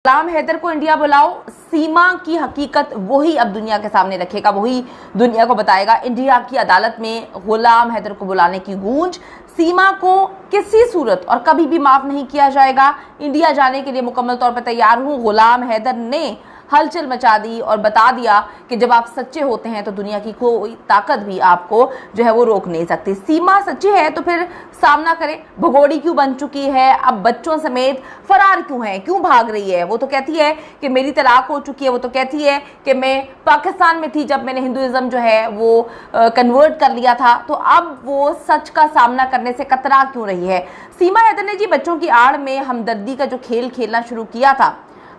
गुलाम हैदर को इंडिया बुलाओ, सीमा की हकीकत वही अब दुनिया के सामने रखेगा, वही दुनिया को बताएगा। इंडिया की अदालत में गुलाम हैदर को बुलाने की गूंज, सीमा को किसी सूरत और कभी भी माफ नहीं किया जाएगा। इंडिया जाने के लिए मुकम्मल तौर पर तैयार हूं। गुलाम हैदर ने हलचल मचा दी और बता दिया कि जब आप सच्चे होते हैं तो दुनिया की कोई ताकत भी आपको जो है वो रोक नहीं सकती। सीमा सच्ची है तो फिर सामना करें। भगोड़ी क्यों बन चुकी है, अब बच्चों समेत फरार क्यों है, क्यों भाग रही है? वो तो कहती है कि मेरी तलाक हो चुकी है, वो तो कहती है कि मैं पाकिस्तान में थी जब मैंने हिंदुइज्म जो है वो कन्वर्ट कर लिया था। तो अब वो सच का सामना करने से कतरा क्यों रही है? सीमा हैदर ने जी बच्चों की आड़ में हमदर्दी का जो खेल खेलना शुरू किया था,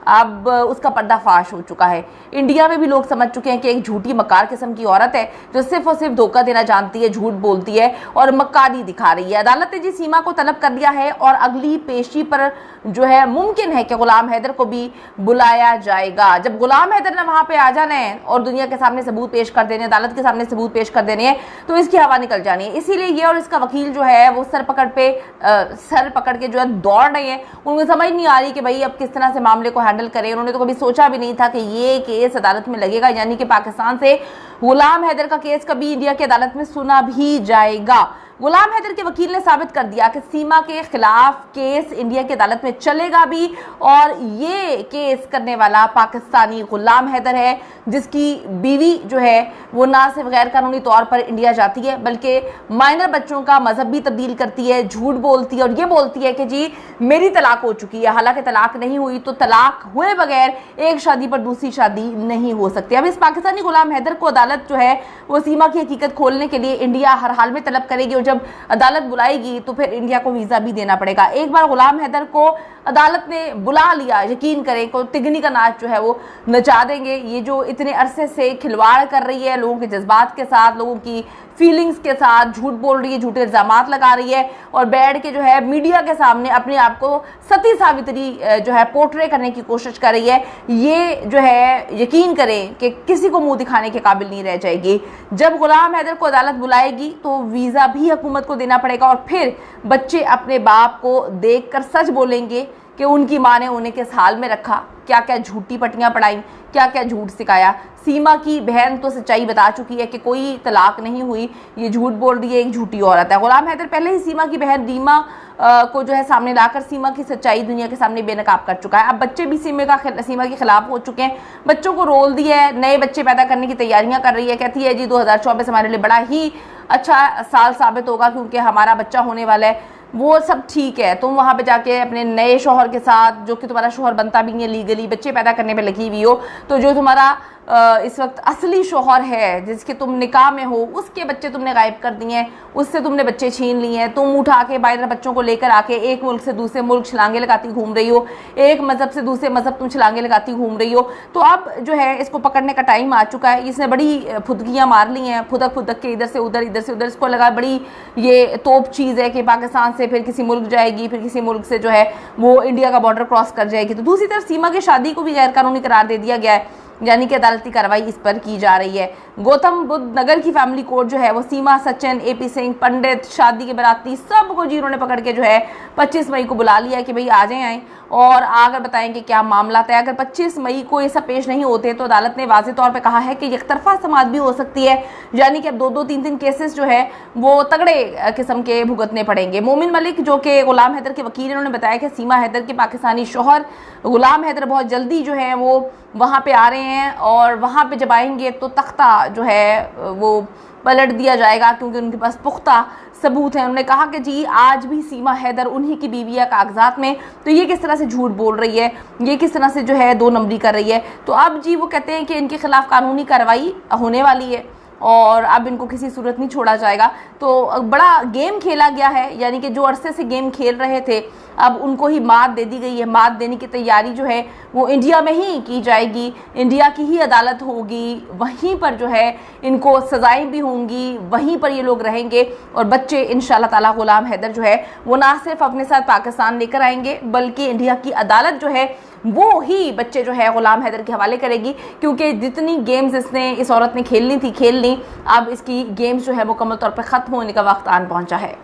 अब उसका पर्दाफाश हो चुका है। इंडिया में भी लोग समझ चुके हैं कि एक झूठी मक्कार किस्म की औरत है जो सिर्फ और सिर्फ धोखा देना जानती है, झूठ बोलती है और मक्कारी दिखा रही है। अदालत ने जी सीमा को तलब कर लिया है और अगली पेशी पर जो है मुमकिन है कि गुलाम हैदर को भी बुलाया जाएगा। जब गुलाम हैदर ने वहां पे आ जाना है और दुनिया के सामने सबूत पेश कर देने, अदालत के सामने सबूत पेश कर देने हैं, तो इसकी हवा निकल जानी है। इसीलिए ये और इसका वकील जो है वो सर पकड़ के जो है दौड़ रहे हैं। उनको समझ नहीं आ रही कि भाई अब किस तरह से मामले को हैंडल करें। उन्होंने तो कभी सोचा भी नहीं था कि ये केस अदालत में लगेगा, यानी कि पाकिस्तान से गुलाम हैदर का केस कभी इंडिया की अदालत में सुना भी जाएगा। गुलाम हैदर के वकील ने साबित कर दिया कि सीमा के खिलाफ केस इंडिया की अदालत में चलेगा भी, और ये केस करने वाला पाकिस्तानी गुलाम हैदर है, जिसकी बीवी जो है वो ना सिर्फ गैर कानूनी तौर पर इंडिया जाती है बल्कि माइनर बच्चों का मजहब भी तब्दील करती है, झूठ बोलती है और ये बोलती है कि जी मेरी तलाक हो चुकी है। हालांकि तलाक नहीं हुई, तो तलाक हुए बगैर एक शादी पर दूसरी शादी नहीं हो सकती। अब इस पाकिस्तानी गुलाम हैदर को अदालत जो है वो सीमा की हकीकत खोलने के लिए इंडिया हर हाल में तलब करेगी, और जब अदालत बुलाएगी तो फिर इंडिया को वीजा भी देना पड़ेगा। एक बार गुलाम हैदर को अदालत ने बुला लिया, यकीन करें को तिगनी का नाच जो है वो नचा देंगे। ये जो इतने अरसे से खिलवाड़ कर रही है लोगों के जज्बात के साथ, लोगों की फीलिंग्स के साथ, झूठ बोल रही है, झूठे इल्जामात लगा रही है और बैठ के जो है मीडिया के सामने अपने आप को सती सावित्री जो है पोर्ट्रे करने की कोशिश कर रही है, ये जो है यकीन करें कि किसी को मुंह दिखाने के काबिल नहीं रह जाएगी। जब गुलाम हैदर को अदालत बुलाएगी तो वीज़ा भी हुकूमत को देना पड़ेगा, और फिर बच्चे अपने बाप को देखकर सच बोलेंगे कि उनकी माँ ने उन्हें किस हाल में रखा, क्या क्या झूठी पट्टियाँ पढ़ाई, क्या क्या झूठ सिखाया। सीमा की बहन तो सच्चाई बता चुकी है कि कोई तलाक नहीं हुई, ये झूठ बोल रही है, एक झूठी औरत है। गुलाम हैदर पहले ही सीमा की बहन रीमा को जो है सामने लाकर सीमा की सच्चाई दुनिया के सामने बेनकाब कर चुका है। अब बच्चे भी सीमा के खिलाफ हो चुके हैं, बच्चों को रोल दिया है, नए बच्चे पैदा करने की तैयारियां कर रही है। कहती है जी 2024 हमारे लिए बड़ा ही अच्छा साल साबित होगा क्योंकि हमारा बच्चा होने वाला है। वो सब ठीक है, तुम वहाँ पे जाके अपने नए शौहर के साथ, जो कि तुम्हारा शौहर बनता भी नहीं है लीगली, बच्चे पैदा करने पे लगी हुई हो, तो जो तुम्हारा इस वक्त असली शौहर है जिसके तुम निकाह में हो, उसके बच्चे तुमने गायब कर दिए हैं, उससे तुमने बच्चे छीन लिए हैं। तुम उठा के बाहर बच्चों को लेकर आके एक मुल्क से दूसरे मुल्क छलांगे लगाती घूम रही हो, एक मज़हब से दूसरे मज़हब तुम छलांगे लगाती घूम रही हो। तो अब जो है इसको पकड़ने का टाइम आ चुका है। इसने बड़ी फुदकियाँ मार ली हैं, फुदक के इधर से उधर, इधर से उधर। इसको लगा बड़ी ये तोप चीज़ है कि पाकिस्तान से फिर किसी मुल्क जाएगी, फिर किसी मुल्क से जो है वो इंडिया का बॉर्डर क्रॉस कर जाएगी। तो दूसरी तरफ सीमा की शादी को भी गैर कानूनी करार दे दिया गया है, यानी कि अदालती कार्रवाई इस पर की जा रही है। गौतम बुद्ध नगर की फैमिली कोर्ट जो है वो सीमा, सचिन, एपी सिंह, पंडित, शादी के बाराती सबको जी उन्होंने पकड़ के जो है 25 मई को बुला लिया कि भाई आ जाएं, आए और आकर बताएं कि क्या मामला है। अगर 25 मई को ये सब पेश नहीं होते तो अदालत ने वाज़ेह तौर पे कहा है कि एकतरफा समाअत भी हो सकती है, यानी कि अब 2-2, 3-3 केसेस जो है वो तगड़े किस्म के भुगतने पड़ेंगे। मोमिन मलिक जो कि गुलाम हैदर के वकील, उन्होंने बताया कि सीमा हैदर के पाकिस्तानी शौहर गुलाम हैदर बहुत जल्दी जो है वो वहाँ पे आ रहे हैं, और वहाँ पे जब आएंगे तो तख्ता जो है वो पलट दिया जाएगा क्योंकि उनके पास पुख्ता सबूत हैं। उन्होंने कहा कि जी आज भी सीमा हैदर उन्हीं की बीवी है कागजात में, तो ये किस तरह से झूठ बोल रही है, ये किस तरह से जो है 2 नंबरी कर रही है। तो अब जी वो कहते हैं कि इनके खिलाफ कानूनी कार्रवाई होने वाली है और अब इनको किसी सूरत नहीं छोड़ा जाएगा। तो बड़ा गेम खेला गया है, यानी कि जो अरसे से गेम खेल रहे थे अब उनको ही मात दे दी गई है। मात देने की तैयारी जो है वो इंडिया में ही की जाएगी, इंडिया की ही अदालत होगी, वहीं पर जो है इनको सज़ाएं भी होंगी, वहीं पर ये लोग रहेंगे और बच्चे इंशाल्लाह ताला गुलाम हैदर जो है वो ना सिर्फ अपने साथ पाकिस्तान लेकर आएंगे बल्कि इंडिया की अदालत जो है वो ही बच्चे जो है गुलाम हैदर के हवाले करेगी, क्योंकि जितनी गेम्स इस औरत ने खेलनी थी खेल ली। अब इसकी गेम्स जो है मुकम्मल तौर पर ख़त्म होने का वक्त आन पहुंचा है।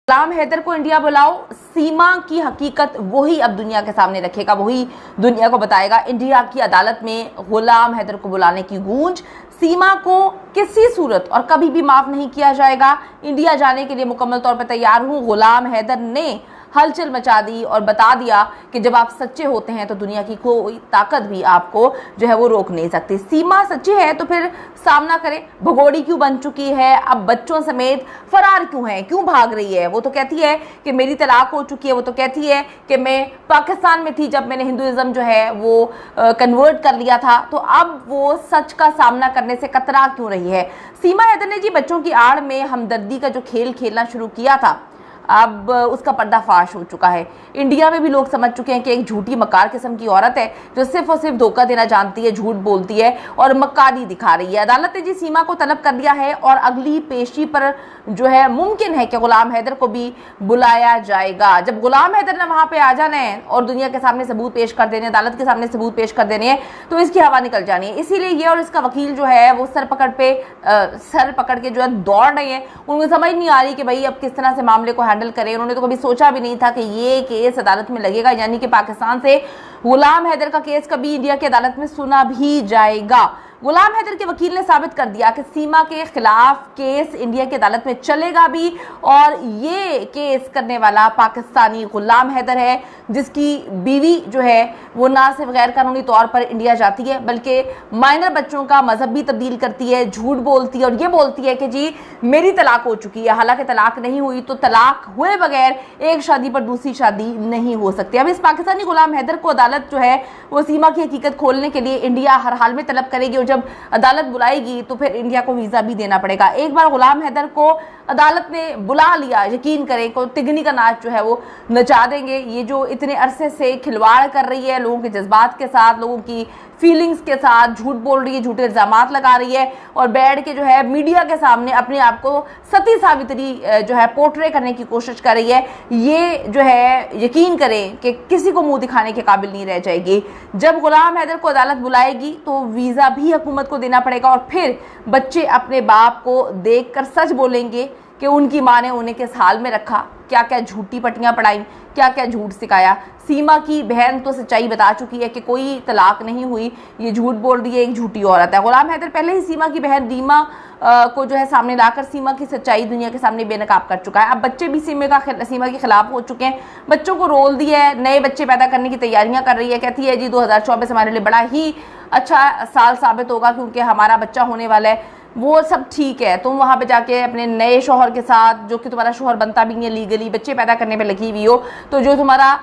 गुलाम हैदर को इंडिया बुलाओ, सीमा की हकीकत वही अब दुनिया के सामने रखेगा, वही दुनिया को बताएगा। इंडिया की अदालत में गुलाम हैदर को बुलाने की गूंज, सीमा को किसी सूरत और कभी भी माफ नहीं किया जाएगा। इंडिया जाने के लिए मुकम्मल तौर पर तैयार हूं। गुलाम हैदर ने हलचल मचा दी और बता दिया कि जब आप सच्चे होते हैं तो दुनिया की कोई ताकत भी आपको जो है वो रोक नहीं सकती। सीमा सच्ची है तो फिर सामना करें। भगोड़ी क्यों बन चुकी है, अब बच्चों समेत फरार क्यों है, क्यों भाग रही है? वो तो कहती है कि मेरी तलाक हो चुकी है, वो तो कहती है कि मैं पाकिस्तान में थी जब मैंने हिंदुइज्म जो है वो कन्वर्ट कर लिया था। तो अब वो सच का सामना करने से कतरा क्यों रही है? सीमा हैदर ने जी बच्चों की आड़ में हमदर्दी का जो खेल खेलना शुरू किया था, अब उसका पर्दाफाश हो चुका है। इंडिया में भी लोग समझ चुके हैं कि एक झूठी मक्कार किस्म की औरत है जो सिर्फ और सिर्फ धोखा देना जानती है, झूठ बोलती है और मक्कारी दिखा रही है। अदालत ने जी सीमा को तलब कर दिया है और अगली पेशी पर जो है मुमकिन है कि गुलाम हैदर को भी बुलाया जाएगा। जब गुलाम हैदर ने वहां पे आ जाना है और दुनिया के सामने सबूत पेश कर देने, अदालत के सामने सबूत पेश कर देने हैं, तो इसकी हवा निकल जानी है। इसीलिए ये और इसका वकील जो है वो सर पकड़ के जो है दौड़ रहे हैं। उनको समझ नहीं आ रही कि भाई अब किस तरह से मामले को हैंडल करें। उन्होंने तो कभी सोचा भी नहीं था कि ये केस अदालत में लगेगा, यानी कि पाकिस्तान से गुलाम हैदर का केस कभी इंडिया की अदालत में सुना भी जाएगा। गुलाम हैदर के वकील ने साबित कर दिया कि सीमा के खिलाफ केस इंडिया की अदालत में चलेगा भी और ये केस करने वाला पाकिस्तानी गुलाम हैदर है, जिसकी बीवी जो है वो ना सिर्फ गैर कानूनी तौर पर इंडिया जाती है बल्कि माइनर बच्चों का मजहब भी तब्दील करती है, झूठ बोलती है और ये बोलती है कि जी मेरी तलाक हो चुकी है। हालांकि तलाक नहीं हुई, तो तलाक हुए बगैर एक शादी पर दूसरी शादी नहीं हो सकती। अब इस पाकिस्तानी गुलाम हैदर को अदालत जो है वो सीमा की हकीकत खोलने के लिए इंडिया हर हाल में तलब करेगी और जब अदालत बुलाएगी तो फिर इंडिया को वीजा भी देना पड़ेगा। एक बार गुलाम हैदर को अदालत ने बुला लिया, यकीन करें को तिगनी का नाच जो है वो नचा देंगे। ये जो इतने अरसे से खिलवाड़ कर रही है लोगों के जज्बात के साथ, लोगों की फीलिंग्स के साथ, झूठ बोल रही है, झूठे इल्जामात लगा रही है और बैठ के जो है मीडिया के सामने अपने आप को सती सावित्री जो है पोर्ट्रे करने की कोशिश कर रही है, ये जो है यकीन करें कि किसी को मुंह दिखाने के काबिल नहीं रह जाएगी। जब गुलाम हैदर को अदालत बुलाएगी तो वीज़ा भी हुकूमत को देना पड़ेगा और फिर बच्चे अपने बाप को देखकर सच बोलेंगे कि उनकी माँ ने उन्हें किस हाल में रखा, क्या क्या झूठी पट्टियां पढ़ाई, क्या क्या झूठ सिखाया। सीमा की बहन तो सच्चाई बता चुकी है कि कोई तलाक नहीं हुई, ये झूठ बोल रही है, एक झूठी औरत है। गुलाम हैदर पहले ही सीमा की बहन रीमा को जो है सामने लाकर सीमा की सच्चाई दुनिया के सामने बेनकाब कर चुका है। अब बच्चे भी सीमा के खिलाफ हो चुके हैं, बच्चों को रोल दिया है, नए बच्चे पैदा करने की तैयारियां कर रही है। कहती है जी 2024 हमारे लिए बड़ा ही अच्छा साल साबित होगा क्योंकि हमारा बच्चा होने वाला है। वो सब ठीक है, तुम वहाँ पे जाके अपने नए शौहर के साथ, जो कि तुम्हारा शौहर बनता भी नहीं है लीगली, बच्चे पैदा करने पे लगी हुई हो, तो जो तुम्हारा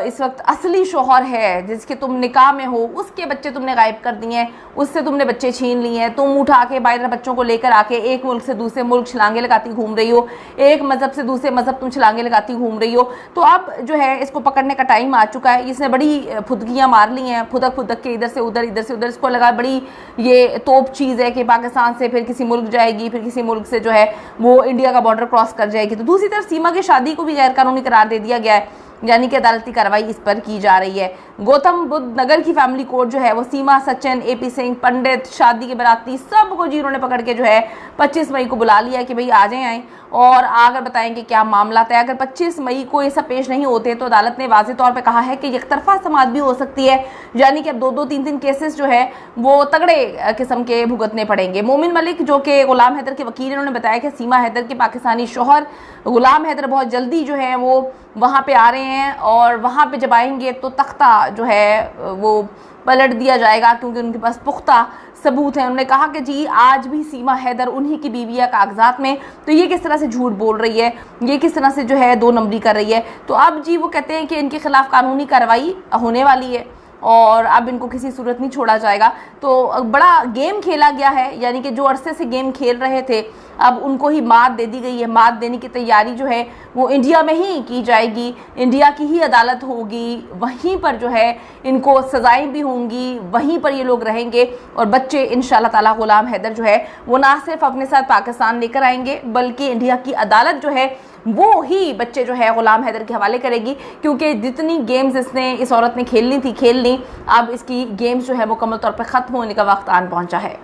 इस वक्त असली शौहर है जिसके तुम निकाह में हो, उसके बच्चे तुमने गायब कर दिए हैं, उससे तुमने बच्चे छीन लिए हैं। तुम उठा के बाहर बच्चों को लेकर आके एक मुल्क से दूसरे मुल्क छलांगे लगाती घूम रही हो, एक मज़हब से दूसरे मज़हब तुम छलांगे लगाती घूम रही हो। तो अब जो है इसको पकड़ने का टाइम आ चुका है। इसने बड़ी फुदकियाँ मार ली हैं, फुदक के इधर से उधर, इधर से उधर। इसको लगा बड़ी ये तोप चीज़ है कि पाकिस्तान से फिर किसी मुल्क जाएगी, फिर किसी मुल्क से जो है वो इंडिया का बॉर्डर क्रॉस कर जाएगी। तो दूसरी तरफ सीमा की शादी को भी गैर कानूनी करार दे दिया गया है, यानी कि अदालती कार्रवाई इस पर की जा रही है। गौतम बुद्ध नगर की फैमिली कोर्ट जो है वो सीमा, सचिन, एपी सिंह, पंडित, शादी के बराती सबको जी उन्होंने पकड़ के जो है 25 मई को बुला लिया कि भाई आ जाएं आए और आकर बताएंगे क्या मामला है। अगर 25 मई को ये सब पेश नहीं होते तो अदालत ने वाज़ेह तौर पे कहा है कि एकतरफा समाअत भी हो सकती है, यानी कि अब 2-2, 3-3 केसेस जो है वो तगड़े किस्म के भुगतने पड़ेंगे। मोमिन मलिक जो कि गुलाम हैदर के वकील, उन्होंने बताया कि सीमा हैदर के पाकिस्तानी शौहर गुलाम हैदर बहुत जल्दी जो है वो वहाँ पे आ रहे हैं और वहाँ पे जब आएंगे तो तख्ता जो है वो पलट दिया जाएगा क्योंकि उनके पास पुख्ता सबूत हैं। उन्होंने कहा कि जी आज भी सीमा हैदर उन्हीं की बीवी है कागजात में, तो ये किस तरह से झूठ बोल रही है, ये किस तरह से जो है 2 नंबरी कर रही है। तो अब जी वो कहते हैं कि इनके खिलाफ कानूनी कार्रवाई होने वाली है और अब इनको किसी सूरत नहीं छोड़ा जाएगा। तो बड़ा गेम खेला गया है, यानी कि जो अरसे से गेम खेल रहे थे अब उनको ही मात दे दी गई है। मात देने की तैयारी जो है वो इंडिया में ही की जाएगी, इंडिया की ही अदालत होगी, वहीं पर जो है इनको सज़ाएं भी होंगी, वहीं पर ये लोग रहेंगे और बच्चे इंशाल्लाह ताला गुलाम हैदर जो है वो ना सिर्फ अपने साथ पाकिस्तान लेकर आएंगे बल्कि इंडिया की अदालत जो है वो ही बच्चे जो है गुलाम हैदर के हवाले करेगी, क्योंकि जितनी गेम्स इस औरत ने खेलनी थी खेल ली। अब इसकी गेम्स जो है मुकम्मल तौर पर ख़त्म होने का वक्त आन पहुंचा है।